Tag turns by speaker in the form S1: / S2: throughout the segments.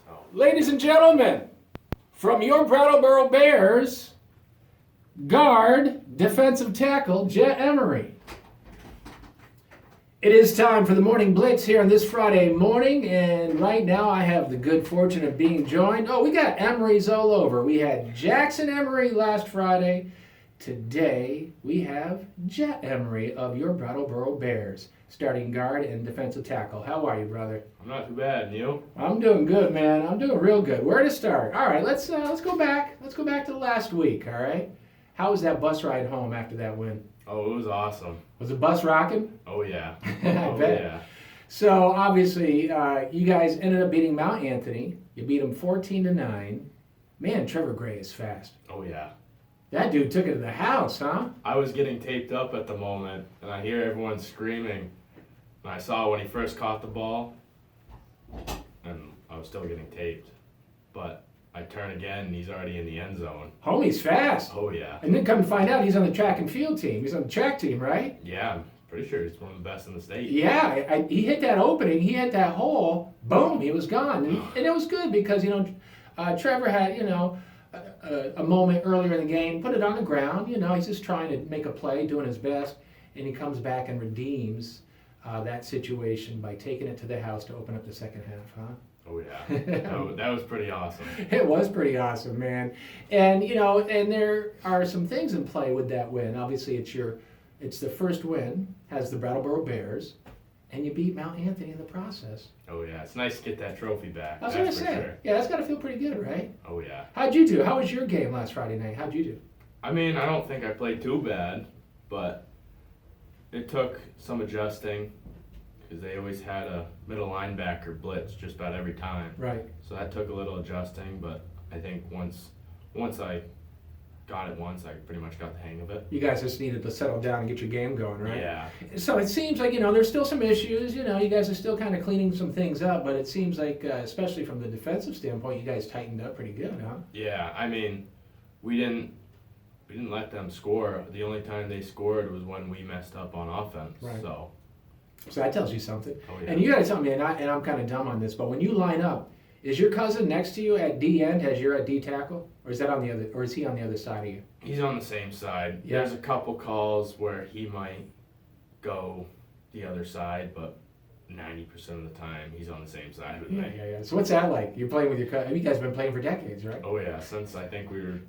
S1: So.
S2: Ladies and gentlemen, from your Brattleboro Bears, guard, defensive tackle, Jet Emery. It is time for the Morning Blitz here on this Friday morning, and right now I have the good fortune of being joined. We got Emerys all over. We had Jackson Emery last Friday. Today we have Jet Emery of your Brattleboro Bears, starting guard and defensive tackle. How are you, brother?
S1: I'm not too bad, and you?
S2: I'm doing good, man. I'm doing real good. Where to start? All right, let's go back. Let's go back to last week. All right, how was that bus ride home after that win?
S1: Oh, it was awesome.
S2: Was the bus rocking?
S1: Oh yeah.
S2: I bet.
S1: Yeah.
S2: So obviously, you guys ended up beating Mount Anthony. You beat them 14-9. Man, Trevor Gray is fast.
S1: Oh yeah.
S2: That dude took it to the house, huh?
S1: I was getting taped up at the moment, and I hear everyone screaming. And I saw when he first caught the ball, and I was still getting taped. But I turn again, and he's already in the end zone.
S2: Homie's fast.
S1: Oh yeah.
S2: And then come to find out, he's on the track and field team. He's on the track team, right?
S1: Yeah, I'm pretty sure he's one of the best in the state.
S2: Yeah, he hit that opening. He hit that hole. Boom, he was gone. And it was good because, Trevor had, a moment earlier in the game, put it on the ground. He's just trying to make a play, doing his best. And he comes back and redeems that situation by taking it to the house to open up the second half, huh?
S1: Oh yeah. That was pretty awesome.
S2: It was pretty awesome, man. And and there are some things in play with that win. Obviously, it's the first win as the Brattleboro Bears, and you beat Mount Anthony in the process.
S1: Oh yeah, it's nice to get that trophy back.
S2: I was gonna say,
S1: sure.
S2: yeah, that's got to feel pretty good, right?
S1: Oh yeah.
S2: How'd you do? How was your game last Friday night? How'd you do?
S1: I mean, I don't think I played too bad, but it took some adjusting because they always had a middle linebacker blitz just about every time.
S2: Right.
S1: So that took a little adjusting, but I think once I got it once, I pretty much got the hang of it.
S2: You guys just needed to settle down and get your game going, right?
S1: Yeah.
S2: So it seems like, there's still some issues. You guys are still kind of cleaning some things up, but it seems like, especially from the defensive standpoint, you guys tightened up pretty good, huh?
S1: Yeah, I mean, we didn't let them score. The only time they scored was when we messed up on offense.
S2: Right.
S1: So
S2: that tells you something.
S1: Oh, yeah.
S2: And you got to tell me, and I'm kind of dumb on this, but when you line up, is your cousin next to you at D end as you're at D tackle, or is he on the other side of you?
S1: He's on the same side.
S2: Yeah.
S1: There's a couple calls where he might go the other side, but 90% of the time he's on the same side with me.
S2: Yeah. So what's that like? You're playing with your cousin. You guys have been playing for decades, right?
S1: Oh yeah, since I think we were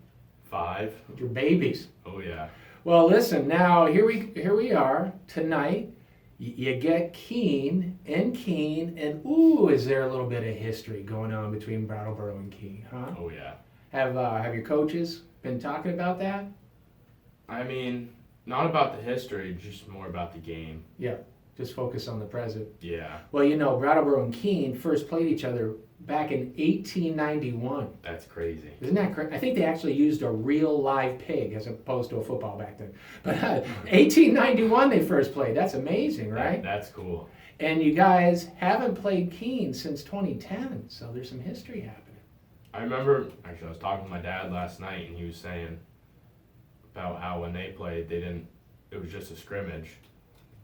S1: 5.
S2: Your babies.
S1: Oh yeah.
S2: Well, listen. Now here we are tonight. You get Keene, and ooh, is there a little bit of history going on between Brattleboro and Keene, huh?
S1: Oh yeah.
S2: Have your coaches been talking about that?
S1: I mean, not about the history, just more about the game.
S2: Yeah, just focus on the present.
S1: Yeah.
S2: Well, Brattleboro and Keene first played each other back in 1891.
S1: That's crazy.
S2: Isn't that correct? I think they actually used a real live pig as opposed to a football back then. But 1891 they first played. That's amazing, right?
S1: That's cool.
S2: And you guys haven't played Keene since 2010, so there's some history happening.
S1: I remember, actually, I was talking to my dad last night, and he was saying about how when they played, it was just a scrimmage.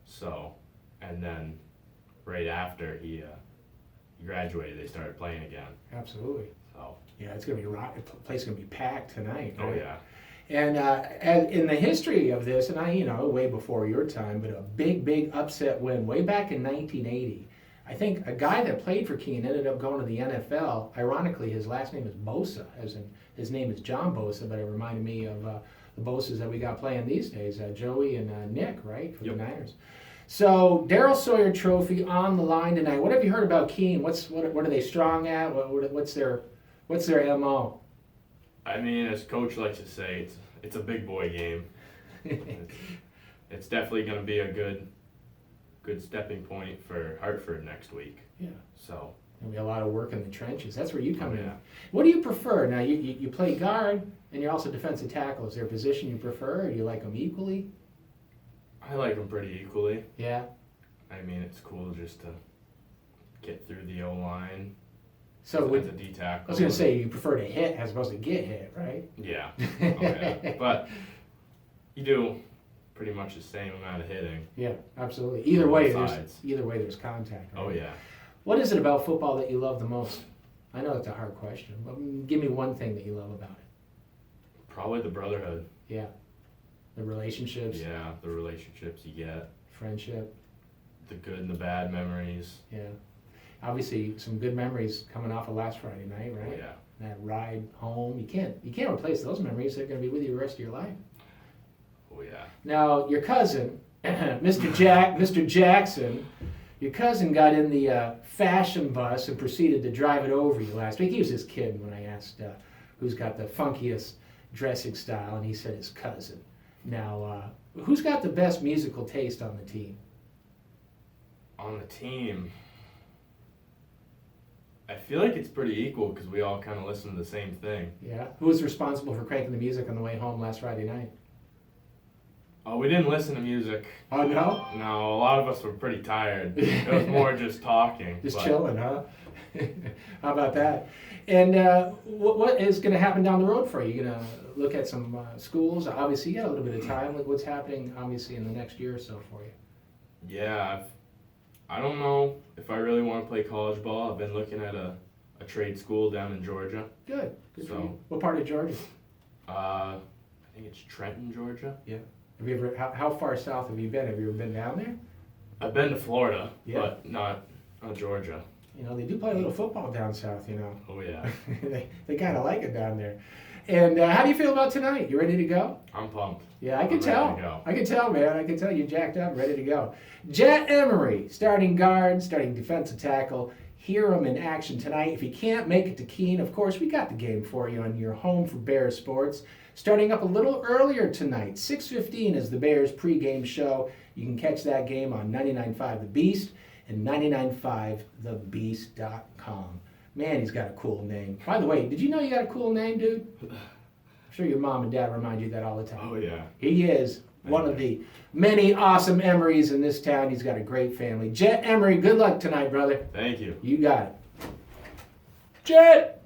S1: So, and then right after he graduated, they started playing again.
S2: Absolutely.
S1: So.
S2: Yeah, it's gonna be the place is gonna be packed tonight. Right?
S1: Oh yeah.
S2: And in the history of this, and way before your time, but a big upset win way back in 1980. I think a guy that played for Keene ended up going to the NFL. Ironically, his last name is Bosa, as in his name is John Bosa, but it reminded me of the Bosas that we got playing these days, Joey and Nick, right, for the Niners. So Darrell Sawyer Trophy on the line tonight. What have you heard about Keene? What are they strong at? What's their MO?
S1: I mean, as Coach likes to say, it's a big boy game. It's definitely going to be a good stepping point for Hartford next week.
S2: Yeah.
S1: So.
S2: There'll be a lot of work in the trenches. That's where you come in.
S1: Yeah.
S2: What do you prefer? Now, you play guard, and you're also defensive tackle. Is there a position you prefer, or do you like them equally?
S1: I like them pretty equally.
S2: Yeah.
S1: I mean, it's cool just to get through the O-line.
S2: So
S1: with a D tackle.
S2: I was going to say you prefer to hit as opposed to get hit, right?
S1: Yeah. Oh, yeah. But you do pretty much the same amount of hitting.
S2: Yeah, absolutely. Either way,
S1: Sides.
S2: there's contact. Right?
S1: Oh yeah.
S2: What is it about football that you love the most? I know it's a hard question, but give me one thing that you love about it.
S1: Probably the brotherhood.
S2: Yeah. The relationships,
S1: Yeah, the relationships you get,
S2: friendship.
S1: the good and the bad memories.
S2: Yeah. Obviously, some good memories coming off of last Friday night,
S1: Oh
S2: right?
S1: yeah.
S2: That ride home. You can't replace those memories. They're going to be with you the rest of your life.
S1: Oh yeah.
S2: Now, your cousin, Mr. Jackson, your cousin got in the fashion bus and proceeded to drive it over you last week. He was just kidding when I asked who's got the funkiest dressing style, and he said his cousin. Now, who's got the best musical taste on the team?
S1: On the team, I feel like it's pretty equal because we all kind of listen to the same thing.
S2: Yeah. Who was responsible for cranking the music on the way home last Friday night?
S1: Oh, we didn't listen to music.
S2: Oh, no?
S1: No, a lot of us were pretty tired. It was more just talking.
S2: Just
S1: but
S2: chilling, huh? How about that? And what is going to happen down the road for you? You going to look at some schools? Obviously, you got a little bit of time. Look what's happening, obviously, in the next year or so for you.
S1: Yeah, I don't know if I really want to play college ball. I've been looking at a trade school down in Georgia.
S2: Good. Good for
S1: So-
S2: you. What part of Georgia?
S1: I think it's Trenton, Georgia.
S2: Have you ever? How far south have you been? Have you ever been down there?
S1: I've been to Florida,
S2: Yeah.
S1: but not Georgia.
S2: You know, they do play a little football down south. You know,
S1: Oh yeah,
S2: they kind of like it down there. And how do you feel about tonight? You ready to go?
S1: I'm pumped.
S2: Yeah, I can
S1: I'm ready
S2: tell.
S1: to go.
S2: I can tell, man. I can tell you're jacked up, ready to go. Jet Emery, starting guard, starting defensive tackle. Hear him in action tonight. If you can't make it to Keene, of course, we got the game for you on your home for Bears sports. Starting up a little earlier tonight, 6:15 is the Bears pregame show. You can catch that game on 99.5 The Beast and 99.5thebeast.com. Man, he's got a cool name. By the way, did you know you got a cool name, dude? I'm sure your mom and dad remind you that all the time.
S1: Oh yeah.
S2: He is one of the many awesome Emerys in this town. He's got a great family. Jet Emery, good luck tonight, brother.
S1: Thank you.
S2: You got it. Jet!